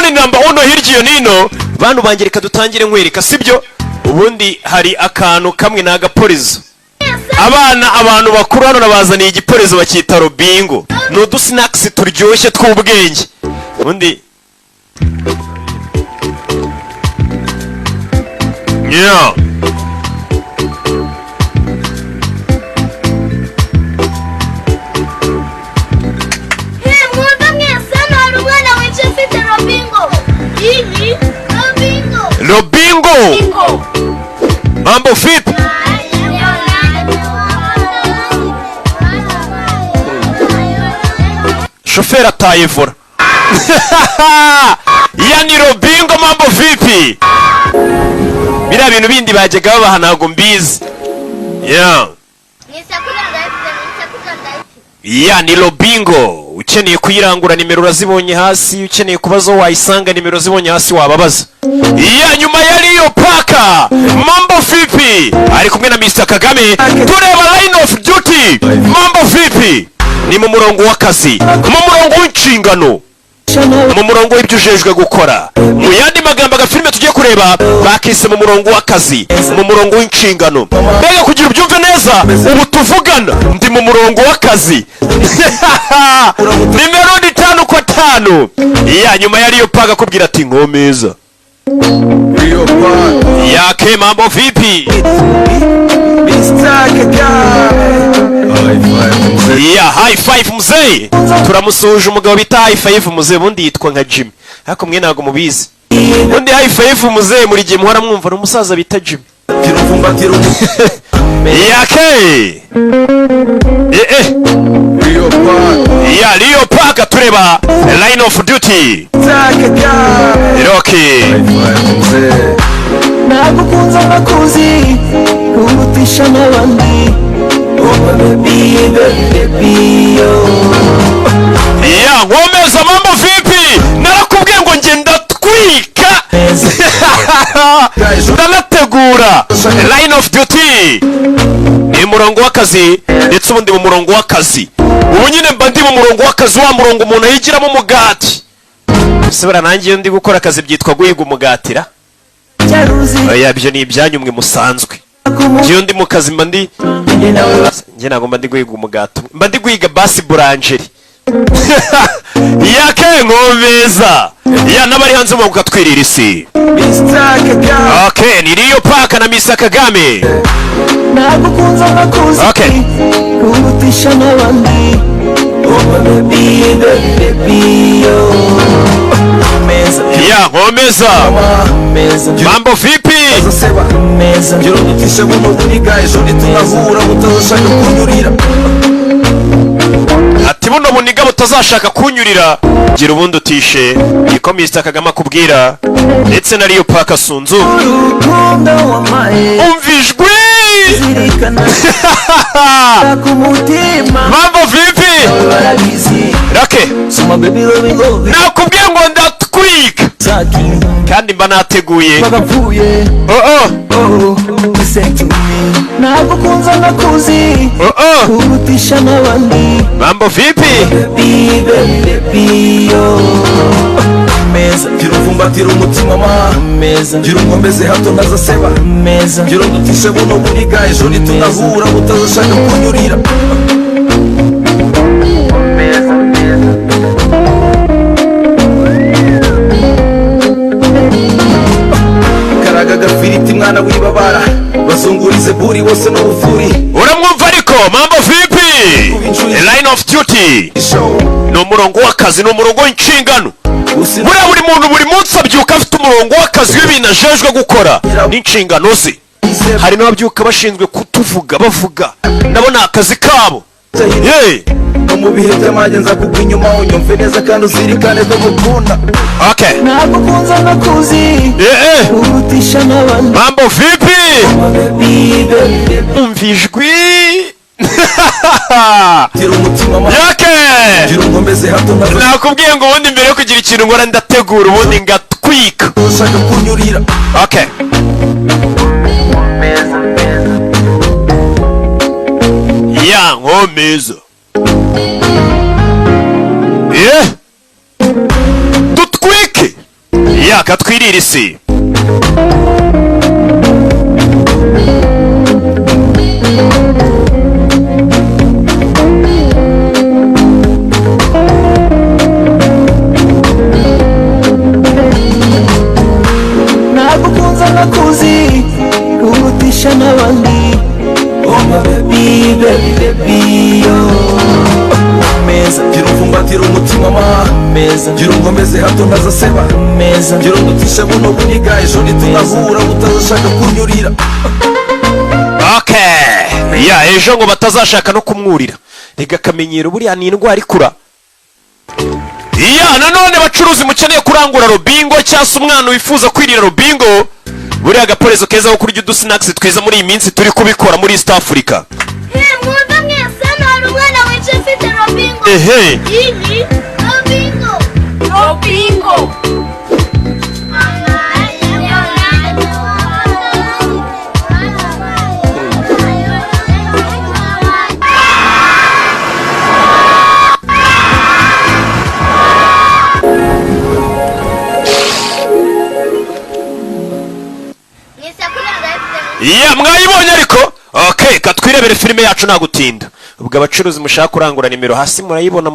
one number one hirya iyo nino bantu bange reka dutangire nkwereka sibyo ubundi hari akantu kamwe na agaporezo abana abantu bakuru hano nabazaniye igiporezo bakita robingo ni udusnacks turyoshye tw'ubwenge ubundi yeah Robingo mambo vipi shoferi atayivura yani Robingo mambo vipi biriya bintu bindi bajyaga babaha ntabwo mbizi ni Robingo ukeneye kuyirangura nimero urazibonye hasi ukeneye kubazo wayisanga nimero zibonye hasi wababaza nyuma yariyo paka mambo vipi ari kumwe na Mr Kagame tureba line of duty mambo vipi ni mu murongo w'akazi mu murongo w'inshingano mu murongo w'ibyo ujejwe gukora mu yandi magambo agafilime tugiye kureba bakise mu murongo w'akazi mu murongo w'inshingano mbega kugira ubyumve neza ubu tuvugana ndi mu murongo w'akazi nimero ni 5 kwa 5 nyuma yariyo paga kubwira ati nkomeza yake mambo vipi high five mzee turamusuhuje umugabo bita high five mzee bundi yitwa nka Jimmy ariko mwe ntago mubizi bundi high five mzee muri gihe muhora mwumva n'umusaza bita Jimmy yake Rio Park tureba line of duty Rocky nagukunza nakuzi urutisha n'abandi ngomeza mambo vipi narakubwiye ngo ngenda twika ndanategura line of duty ni murongo w'akazi ndetse ubundi mu murongo w'akazi ubu nyine mba ndi mu murongo w'akazi wa murongo umuntu yigiramo umugati sebera nanjye iyo ndi gukora akazi byitwa guhiga umugatira byo ni ibyanyu mwe musanzwe iyo ndi mu kazi mba ndi njye ntabwo mba ndi guhiga umugati mba ndi guhiga basi burangeri yake nkomeza n'abari hanze mu gatwirira isi ni Rio Park na Mr Kagame nkomeza mambo vipi ati buno buniga butazashaka kunyurira gira ubundi utishe niko Mr Kagame akubwira ndetse na Rio Park Sunzu umvijwe mambo vipi rake nakubwiye ngo ndatwika kandi mba nateguye nagukunza nakuzi urutisha n'abandi mambo vipi meza gira uvumbatira umutima meza gira unkomeze hato ntazaseba meza gira udutishe buno buriga ejo nitunahura utazashaka kunyurira karaga gafiriti mwana wibabara bazungurize buri wose no bufuri uramwumva ariko mambo vipi line of duty no murongo w'akazi no murongo w'inshingano buri muntu buri munsi abyuka afite umurongo w'akazi w'ibintu ajejwe gukora n'inshingano ze hari n'ababyuka bashinzwe kutuvuga bavuga nabo ni akazi kabo mu bihe by'amage nza kugwa inyuma unyumve neza kandi uzirikane ko mukunda nagukunza nakuzi urutisha n'abandi mambo vipi umvijwi nakubwiye ngo ubundi mbere yo kugira ikintu nkora ndategura ubundi ngatwika ushaka kunyurira nkomeza dutwike ya katwirira isi. nagukunza nakuzi kugutisha n'abandi. Oh my baby, baby, baby, meza gira umvumbatira umutima ma meza gira ungomeze hato ntazaseba meza gira undutishe buno buniga ejo nitunahura utazashaka kunyurira. Okay ya ejo ngo batazashaka no kumwurira rega kamenyero buriya ni indwara ikura. Ya nanone bacuruzi mukeneye kurangura robingo cyangwa umwana wifuza kwirira robingo buriya agaporezo keza ko kurya udusnacks twiza muri iyi minsi turi kubikora muri East Africa. Mwumva mwese hari umwana wicaye ufite robingo. Iyi robingo. Robingo. Ya mwayibonye ariko okay katwirebere filime yacu nagutinda ubwo abacuruzi mushaka kurangura nimero hasi murayibona.